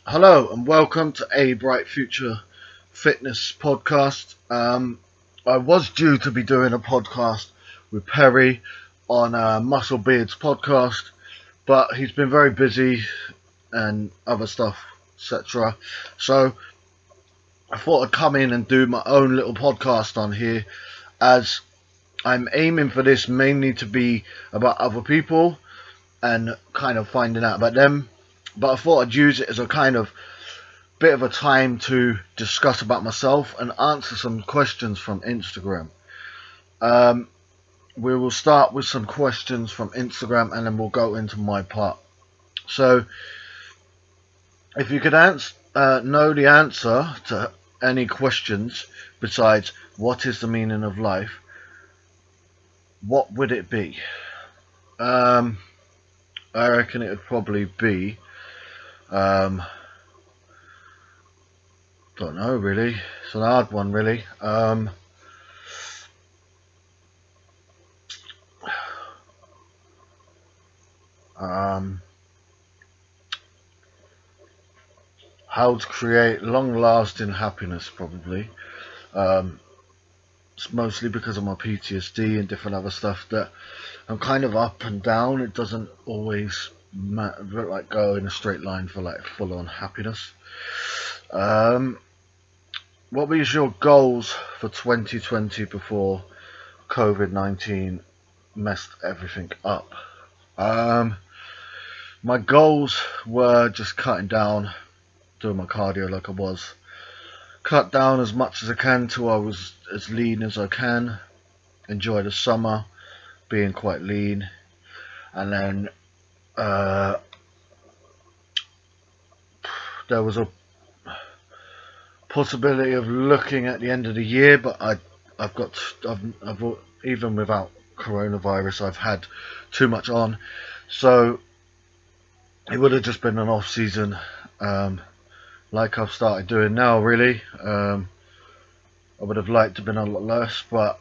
Hello and welcome to A Bright Future Fitness Podcast. I was due to be doing a podcast with Perry on Muscle Beards podcast, but he's been very busy and other stuff, etc. So I thought I'd come in and do my own little podcast on here, as I'm aiming for this mainly to be about other people and kind of finding out about them. But I thought I'd use it as a kind of bit of a time to discuss about myself and answer some questions from Instagram. Um, we will start with some questions from Instagram and then we'll go into my part. So, if you could know the answer to any questions besides what is the meaning of life, what would it be? Um, I reckon it would probably be, don't know really. It's an hard one, really. Um, how to create long-lasting happiness, probably. It's mostly because of my PTSD and different other stuff that I'm kind of up and down. It doesn't always like go in a straight line for like full-on happiness. What were your goals for 2020 before COVID-19 messed everything up? My goals were just cutting down, doing my cardio like I was. Cut down as much as I can till I was as lean as I can. Enjoy the summer, being quite lean. And then there was a possibility of looking at the end of the year, but I've even without coronavirus, I've had too much on, so it would have just been an off season, like I've started doing now. Really, I would have liked to have been a lot less, but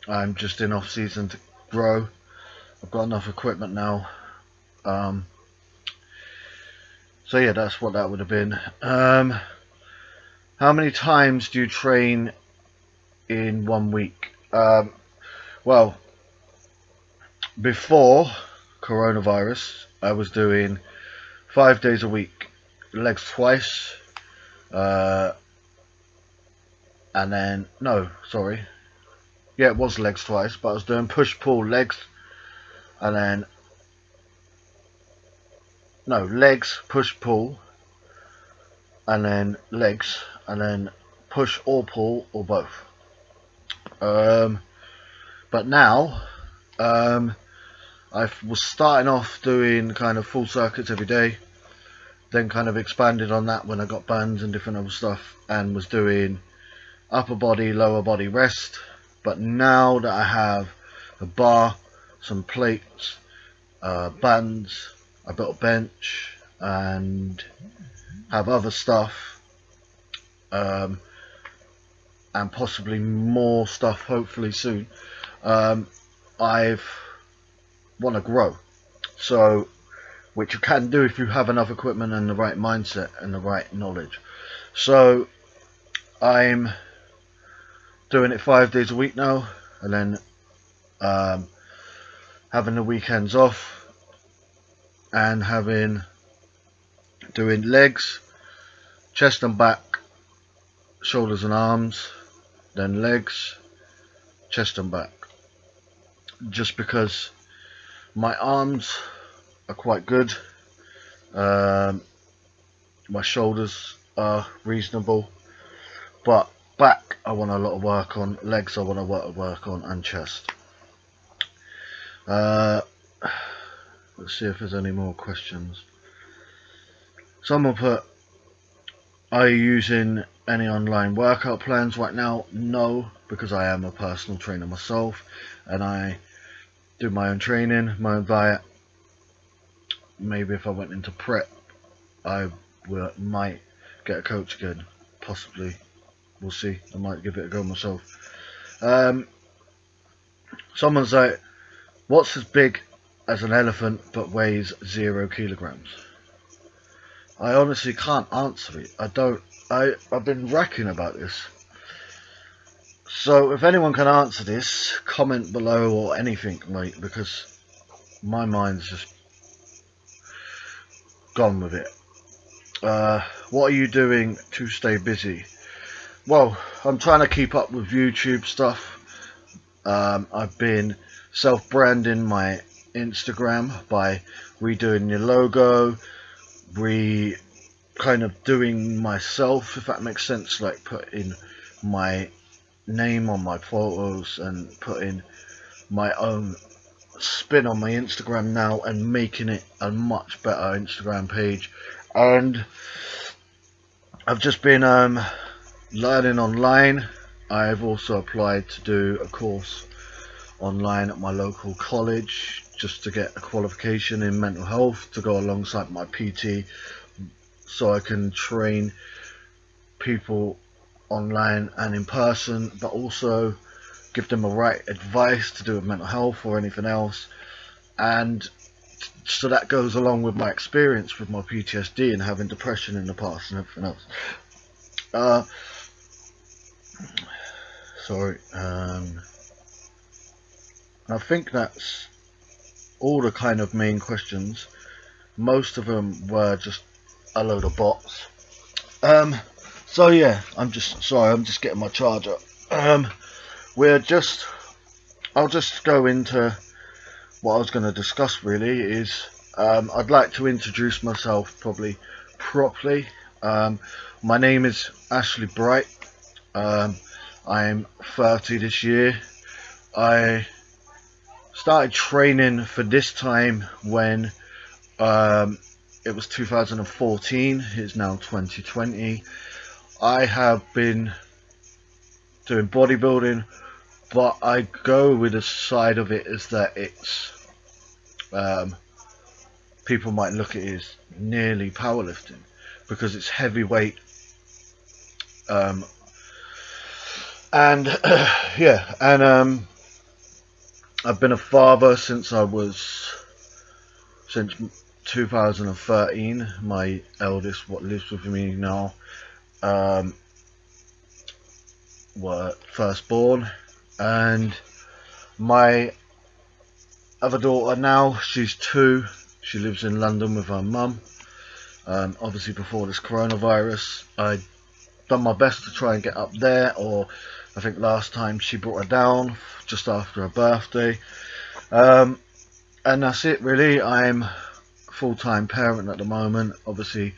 I'm just in off season to grow. I've got enough equipment now, so yeah, that's what that would have been. How many times do you train in 1 week? Well, before coronavirus, I was doing 5 days a week, legs twice, and then it was legs twice, but I was doing push pull legs, and then legs push pull, and then legs, and then push or pull or both. But now, I was starting off doing kind of full circuits every day, then kind of expanded on that when I got bands and different other stuff, and was doing upper body, lower body rest. But now that I have a bar, some plates, bands, I built a bench, and have other stuff, and possibly more stuff hopefully soon, I've want to grow. So, which you can do if you have enough equipment and the right mindset and the right knowledge. So I'm doing it 5 days a week now, and then having the weekends off, and doing legs, chest and back, shoulders and arms, then legs, chest and back. Just because my arms are quite good, my shoulders are reasonable, but back I want a lot of work on, legs I want to work on, and chest. Let's see if there's any more questions. Someone put, are you using any online workout plans right now? No, because I am a personal trainer myself, and I do my own training, my own diet. Maybe if I went into prep, I might get a coach again, possibly. We'll see. I might give it a go myself. Someone's like, what's as big as an elephant but weighs 0 kilograms? I honestly can't answer it. I've been racking about this. So if anyone can answer this, comment below or anything, mate, because my mind's just gone with it. What are you doing to stay busy? Well, I'm trying to keep up with YouTube stuff. I've been self-branding my Instagram by redoing the logo, kind of doing myself, if that makes sense, like putting my name on my photos and putting my own spin on my Instagram now and making it a much better Instagram page. And I've just been learning online. I've also applied to do a course online at my local college just to get a qualification in mental health to go alongside my PT, so I can train people online and in person, but also give them the right advice to do with mental health or anything else. And so that goes along with my experience with my PTSD and having depression in the past and everything else. I think that's all the kind of main questions. Most of them were just a load of bots. So yeah, I'm just getting my charger. I'll just go into what I was going to discuss. Really is I'd like to introduce myself probably properly. My name is Ashley Bright. I'm 30 this year. I started training for this time when it was 2014. It's now 2020. I have been doing bodybuilding, but I go with the side of it is that it's people might look at it as nearly powerlifting because it's heavyweight. I've been a father since 2013. My eldest, what lives with me now, were firstborn, and my other daughter now, she's 2. She lives in London with her mum. Obviously before this coronavirus, I done my best to try and get up there, or I think last time she brought her down just after her birthday. And that's it really. I'm a full-time parent at the moment, obviously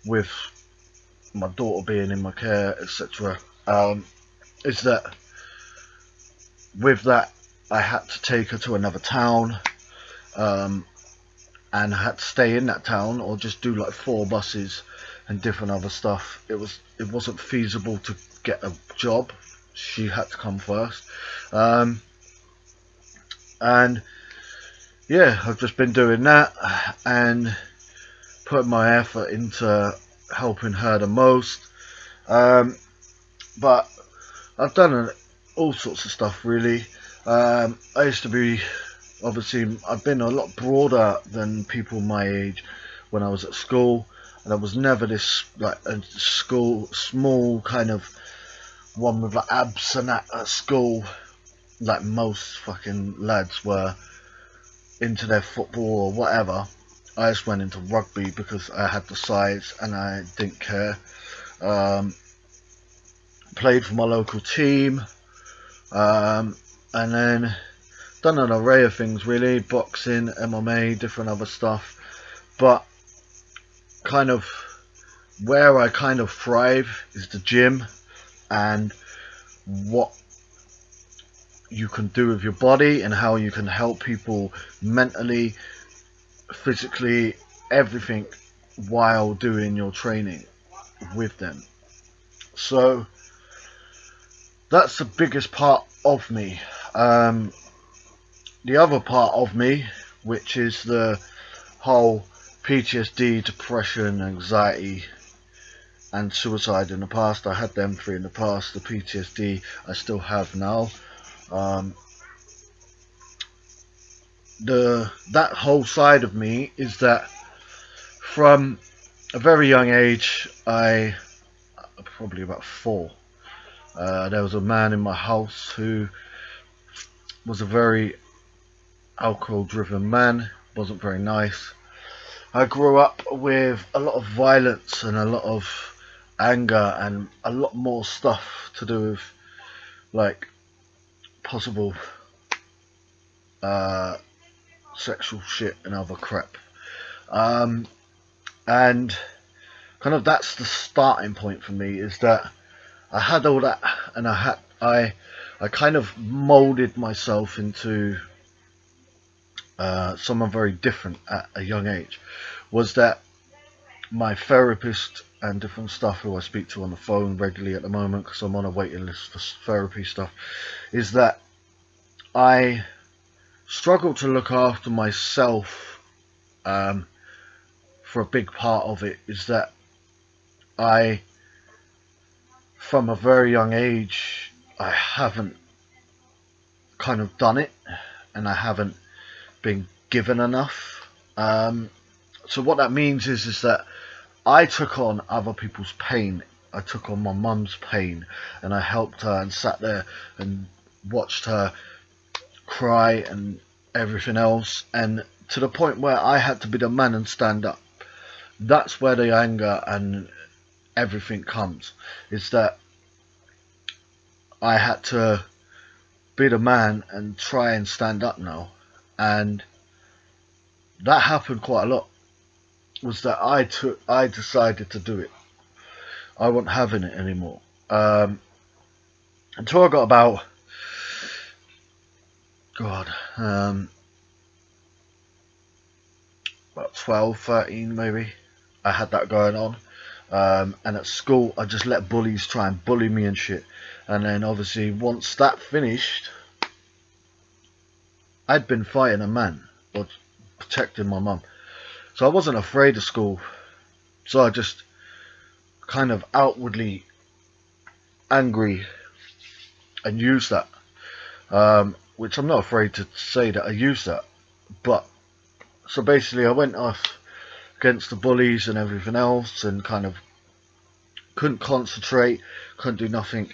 with my daughter being in my care, etc. Is that with that I had to take her to another town, and I had to stay in that town or just do like 4 buses and different other stuff. It wasn't feasible to get a job. She had to come first. And yeah, I've just been doing that and putting my effort into helping her the most. But I've done all sorts of stuff really. I used to be, obviously I've been a lot broader than people my age when I was at school, and I was never this like a small kind of one with like abs and that at school like most fucking lads were into their football or whatever. I just went into rugby because I had the size and I didn't care. Played for my local team, and then done an array of things really, boxing, MMA, different other stuff. But kind of where I kind of thrive is the gym and what you can do with your body and how you can help people mentally, physically, everything while doing your training with them. So that's the biggest part of me. The other part of me, which is the whole PTSD, depression, anxiety and suicide in the past. I had them 3 in the past. The PTSD I still have now. That whole side of me is that from a very young age, probably about 4, there was a man in my house who was a very alcohol-driven man, wasn't very nice. I grew up with a lot of violence and a lot of anger and a lot more stuff to do with like possible sexual shit and other crap. And kind of that's the starting point for me, is that I had all that, and I kind of molded myself into someone very different at a young age. Was that my therapist and different stuff who I speak to on the phone regularly at the moment, because I'm on a waiting list for therapy stuff, is that I struggle to look after myself. For a big part of it is that I, from a very young age, I haven't kind of done it, and I haven't been given enough. So what that means is that I took on other people's pain. I took on my mum's pain, and I helped her and sat there and watched her cry and everything else, and to the point where I had to be the man and stand up. That's where the anger and everything comes, is that I had to be the man and try and stand up now. And that happened quite a lot, was that I decided to do it. I wasn't having it anymore. Until I got about, about 12, 13 maybe. I had that going on. And at school, I just let bullies try and bully me and shit. And then obviously, once that finished, I'd been fighting a man, or protecting my mum. So I wasn't afraid of school. So I just kind of outwardly angry and used that. Which I'm not afraid to say that I used that. But, so basically I went off against the bullies and everything else, and kind of couldn't concentrate, couldn't do nothing.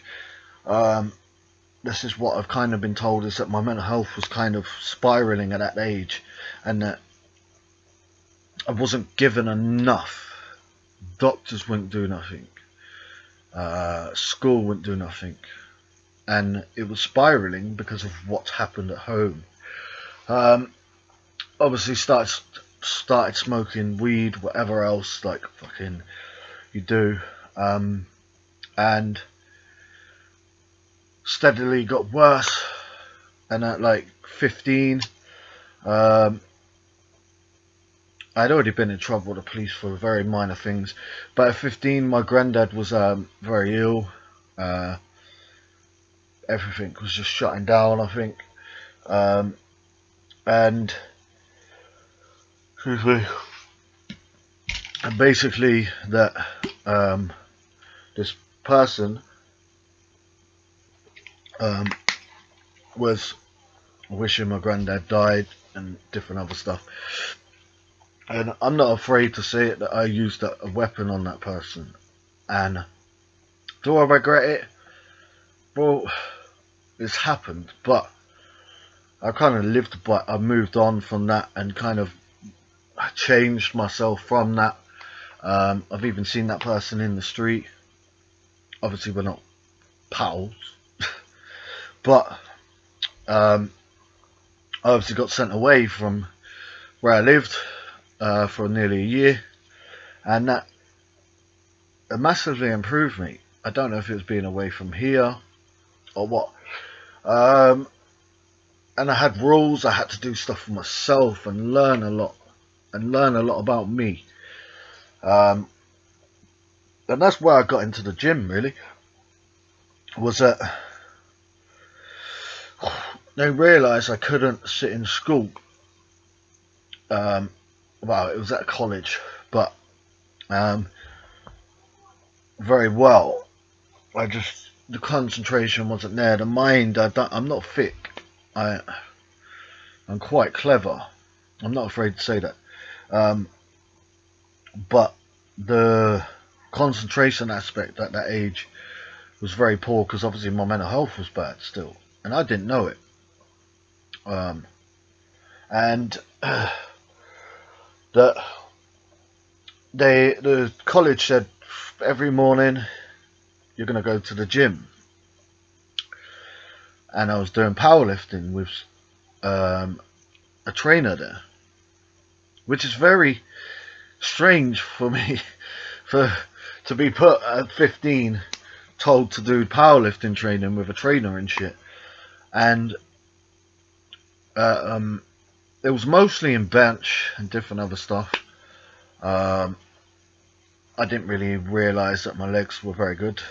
This is what I've kind of been told, is that my mental health was kind of spiraling at that age, and that I wasn't given enough. Doctors wouldn't do nothing. School wouldn't do nothing. And it was spiraling because of what happened at home. Obviously started smoking weed, whatever else, like fucking you do. And steadily got worse. And at like 15, I'd already been in trouble with the police for very minor things. But at 15, my granddad was very ill. Everything was just shutting down, I think. And excuse me. And basically that this person was wishing my granddad died and different other stuff. And I'm not afraid to say it, that I used a weapon on that person. And do I regret it? Well, it's happened, but I kind of lived, but I moved on from that and kind of changed myself from that. I've even seen that person in the street. Obviously we're not pals. But I obviously got sent away from where I lived for nearly a year, and that massively improved me. I don't know if it was being away from here or what. And I had rules. I had to do stuff for myself and learn a lot about me. And that's where I got into the gym, really. Was that they realised I couldn't sit in school. Well, it was at college, but very well. The concentration wasn't there. The mind, I'm not thick. I'm quite clever. I'm not afraid to say that. But the concentration aspect at that age was very poor because obviously my mental health was bad still, and I didn't know it. And that the college said every morning you're going to go to the gym, and I was doing powerlifting with a trainer there, which is very strange for me for to be put at 15 told to do powerlifting training with a trainer and shit. And it was mostly in bench and different other stuff. I didn't really realise that my legs were very good.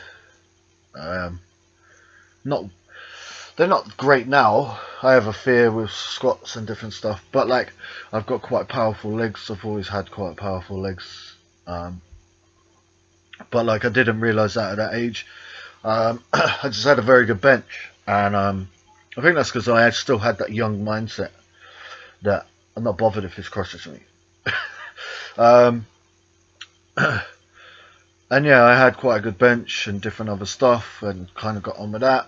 Not They're not great now. I have a fear with squats and different stuff, but like I've got quite powerful legs. I've always had quite powerful legs, but like I didn't realise that at that age. I just had a very good bench, and I think that's because I still had that young mindset that I'm not bothered if this crosses me. um, and yeah, I had quite a good bench and different other stuff, and kind of got on with that.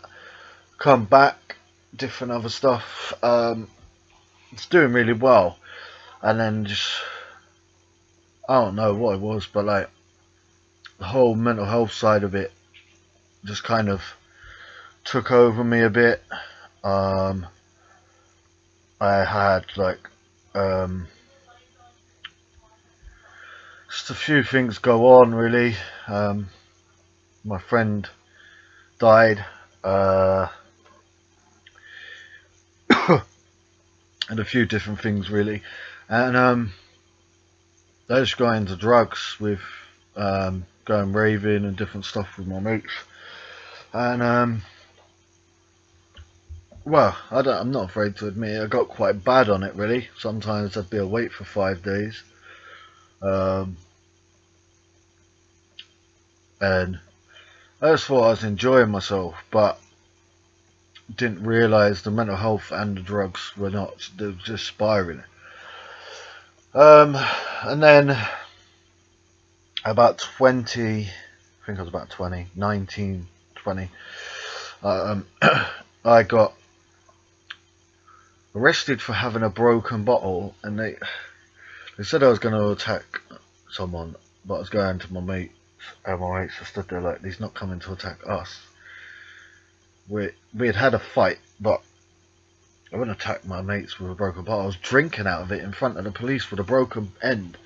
Come back, different other stuff. It's doing really well, and then just I don't know what it was, but like the whole mental health side of it just kind of took over me a bit. I had like just a few things go on really. My friend died, and a few different things really, and I just got into drugs with going raving and different stuff with my mates, and well, I'm not afraid to admit it, I got quite bad on it really. Sometimes I'd be awake for 5 days, and I just thought I was enjoying myself, but didn't realise the mental health and the drugs were not, they were just spiraling. And then about 20, I think I was about 20, 19, 20, I got arrested for having a broken bottle, and they said I was going to attack someone, but I was going to my mate, and my mates stood there like, he's not coming to attack us. We had a fight, but I wouldn't attack my mates with a broken bottle. I was drinking out of it in front of the police with a broken end.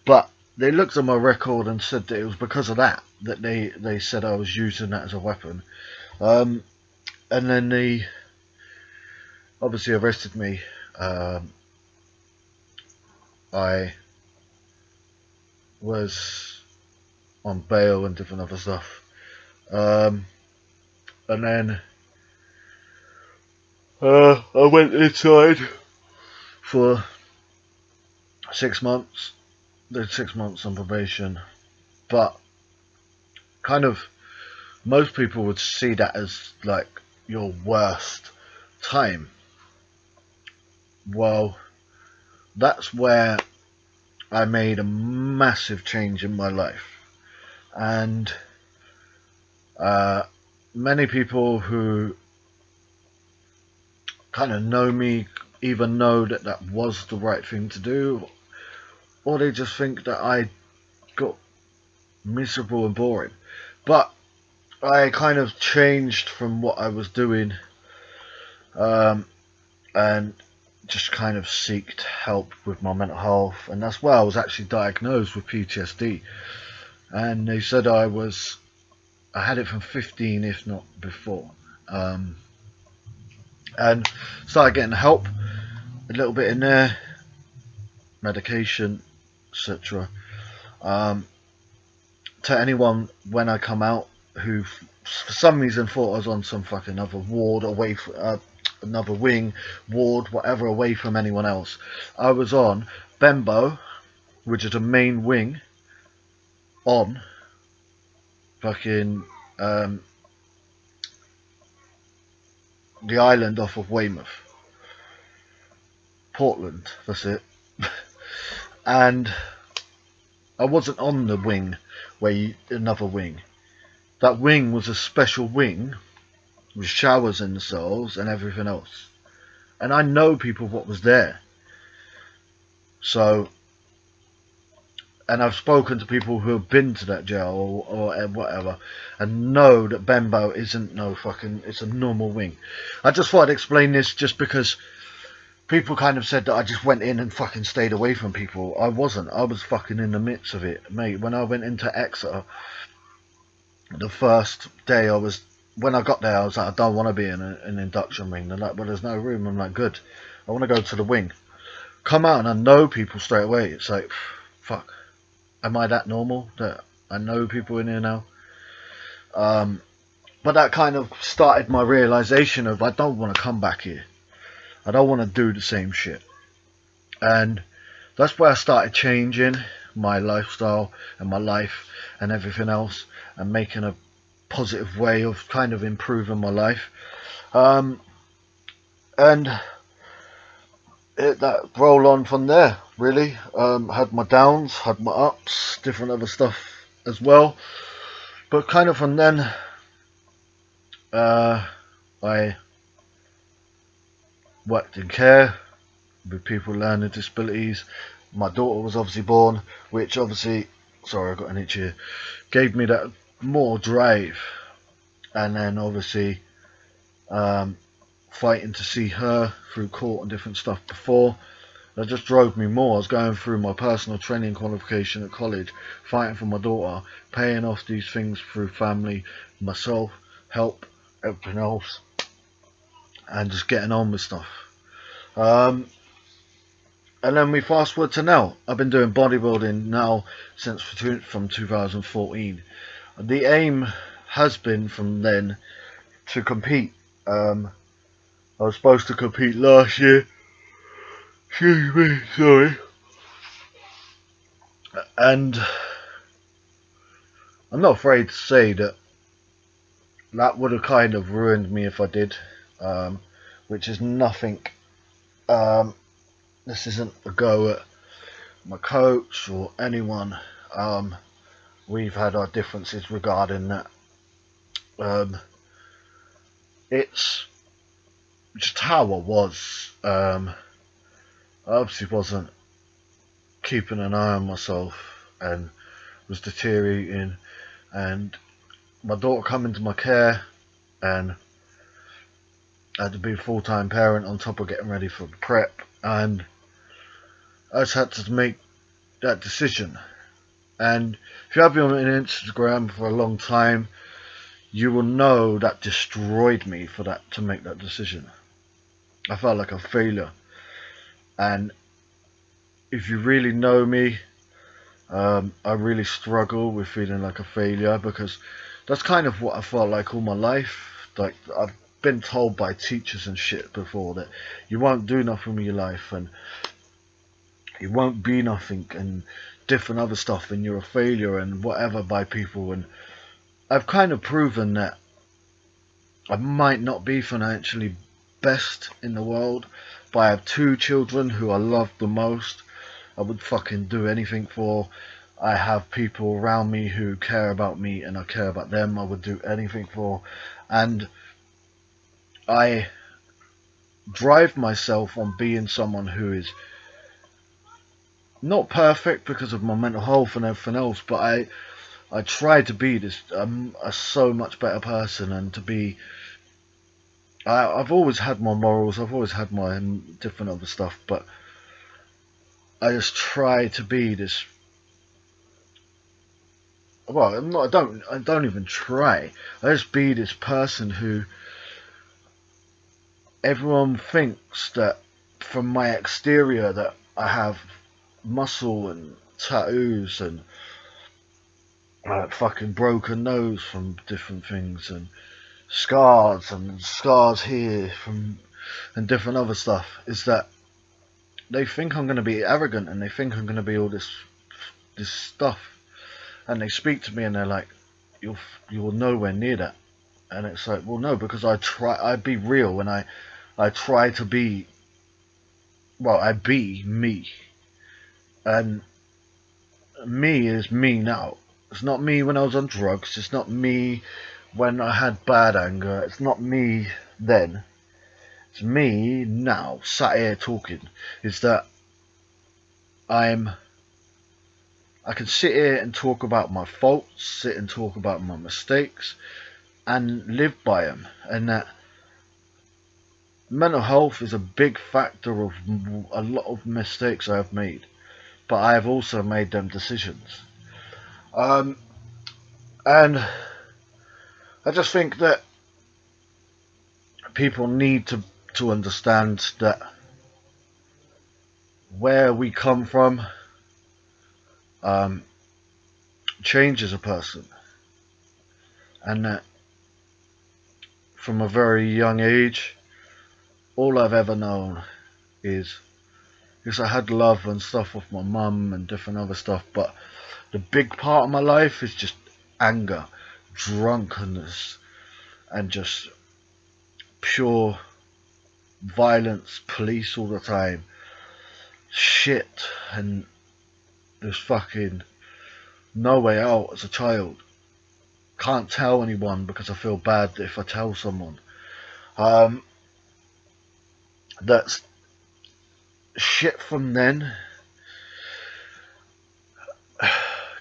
But they looked at my record and said that it was because of that they said I was using that as a weapon. And then they obviously arrested me. I was on bail and different other stuff. And then I went inside for 6 months. Did 6 months on probation, but kind of most people would see that as like your worst time. Well, that's where I made a massive change in my life, and many people who kind of know me either know that that was the right thing to do, or they just think that I got miserable and boring. But I kind of changed from what I was doing, and just kind of sought help with my mental health, and that's why I was actually diagnosed with PTSD. And they said I had it from 15, if not before, and started getting help a little bit in there, medication, etc. To anyone when I come out who for some reason thought I was on some fucking other ward away from another wing, ward, whatever, away from anyone else, I was on Bembo, which is a main wing on fucking the island off of Weymouth, Portland, that's it. And I wasn't on the wing another wing. That wing was a special wing with showers in the cells and everything else. And I know people what was there. So, and I've spoken to people who have been to that jail or whatever, and know that Benbow isn't no fucking, it's a normal wing. I just thought I'd explain this just because people kind of said that I just went in and fucking stayed away from people. I wasn't. I was fucking in the midst of it, mate. When I went into Exeter, the first day when I got there, I was like, I don't want to be in an induction ring. They're like, well, there's no room. I'm like, good. I want to go to the wing. Come out and I know people straight away. It's like, fuck. Am I that normal that I know people in here now? But that kind of started my realization of I don't want to come back here. I don't want to do the same shit. And that's where I started changing my lifestyle and my life and everything else, and making a positive way of kind of improving my life. And that roll on from there, really. Had my downs, had my ups, different other stuff as well. But kind of from then, I worked in care with people with learning disabilities. My daughter was obviously born, which obviously, sorry, I got an itch here, gave me that more drive. And then obviously, fighting to see her through court and different stuff before, that just drove me more. I was going through my personal training qualification at college, fighting for my daughter, paying off these things through family, myself, help, everything else, and just getting on with stuff. And then we fast forward to now. I've been doing bodybuilding now since from 2014. The aim has been from then to compete. I was supposed to compete last year. Excuse me, sorry. And I'm not afraid to say that would have kind of ruined me if I did. Which is nothing. This isn't a go at my coach or anyone. We've had our differences regarding that. It's just how I was. I obviously wasn't keeping an eye on myself and was deteriorating, and my daughter come into my care, and I had to be a full-time parent on top of getting ready for the prep, and I just had to make that decision. And if you have been on Instagram for a long time, you will know that destroyed me to make that decision. I felt like a failure. And if you really know me, I really struggle with feeling like a failure, because that's kind of what I felt like all my life. Like, I've been told by teachers and shit before that you won't do nothing with your life and you won't be nothing and different other stuff, and you're a failure and whatever by people. And I've kind of proven that I might not be financially best in the world, but I have 2 children who I love the most. I would fucking do anything for. I have people around me who care about me and I care about them. I would do anything for. And I drive myself on being someone who is not perfect because of my mental health and everything else, but I try to be this a so much better person, and to be. I've always had my morals. I've always had my different other stuff, but I just try to be this. Well, I'm not. I don't even try. I just be this person who everyone thinks that from my exterior that I have muscle and tattoos and fucking broken nose from different things, and scars here from and different other stuff, is that they think I'm going to be arrogant and they think I'm going to be all this stuff, and they speak to me and they're like, you're nowhere near that. And it's like, well, no, because I be real, and I try to be, well, I be me. And me is me now. It's not me when I was on drugs. It's not me when I had bad anger. It's not me then. It's me now, sat here talking. Is that I can sit here and talk about my faults, sit and talk about my mistakes, and live by them. And that mental health is a big factor of a lot of mistakes I have made, but I have also made them decisions. And I just think that people need to understand that where we come from changes a person, and that from a very young age, all I've ever known is because I had love and stuff with my mum and different other stuff, but the big part of my life is just anger, drunkenness, and just pure violence, police all the time, shit, and there's fucking no way out as a child. Can't tell anyone because I feel bad if I tell someone. That's shit from then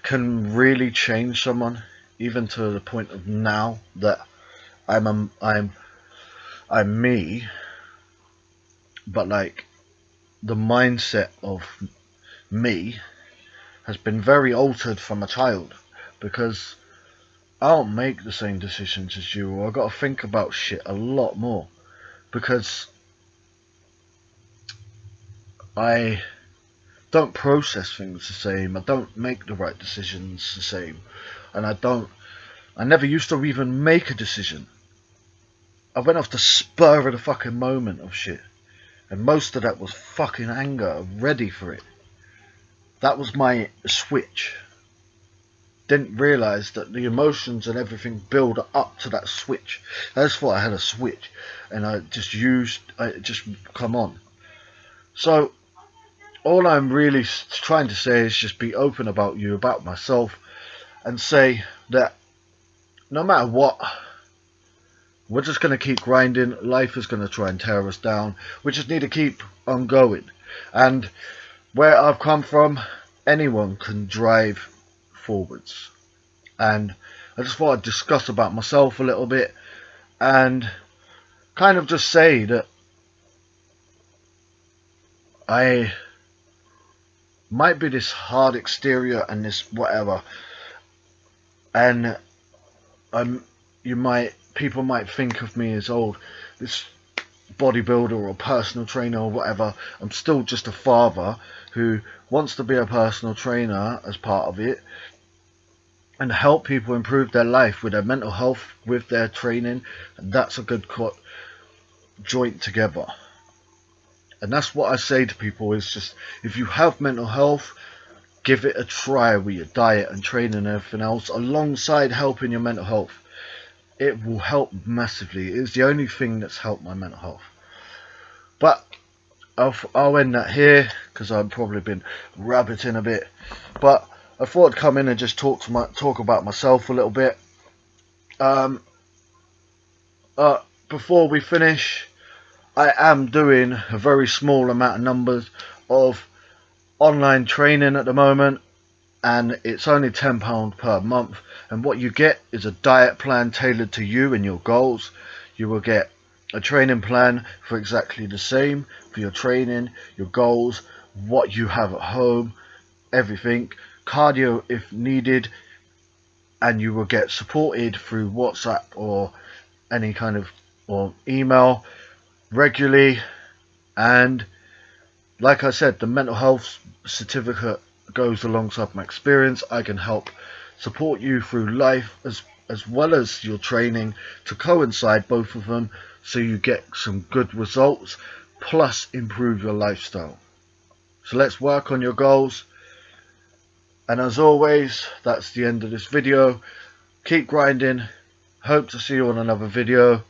can really change someone, even to the point of now that I'm me, but like the mindset of me has been very altered from a child, because I don't make the same decisions as you, or I got to think about shit a lot more, because I don't process things the same, I don't make the right decisions the same, and I never used to even make a decision. I went off the spur of the fucking moment of shit, and most of that was fucking anger, ready for it. That was my switch. Didn't realise that the emotions and everything build up to that switch. I just thought I had a switch, and I just come on. So all I'm really trying to say is just be open about you, about myself, and say that no matter what, we're just going to keep grinding. Life is going to try and tear us down. We just need to keep on going. And where I've come from, anyone can drive forwards. And I just thought I'd discuss about myself a little bit, and kind of just say that I might be this hard exterior and this whatever, and people might think of me as this bodybuilder or personal trainer or whatever. I'm still just a father who wants to be a personal trainer as part of it, and help people improve their life with their mental health, with their training, and that's a good joint together. And that's what I say to people, is just, if you have mental health, give it a try with your diet and training and everything else, alongside helping your mental health. It will help massively. It's the only thing that's helped my mental health. But I'll end that here, because I've probably been rabbiting a bit. But I thought I'd come in and just talk about myself a little bit. Before we finish, I am doing a very small amount of numbers of online training at the moment, and it's only £10 per month, and what you get is a diet plan tailored to you and your goals. You will get a training plan for exactly the same, for your training, your goals, what you have at home, everything, cardio if needed, and you will get supported through WhatsApp or any kind of or email regularly. And like I said, the mental health certificate goes alongside my experience. I can help support you through life as well as your training, to coincide both of them, so you get some good results plus improve your lifestyle. So let's work on your goals. And as always, that's the end of this video. Keep grinding. Hope to see you on another video.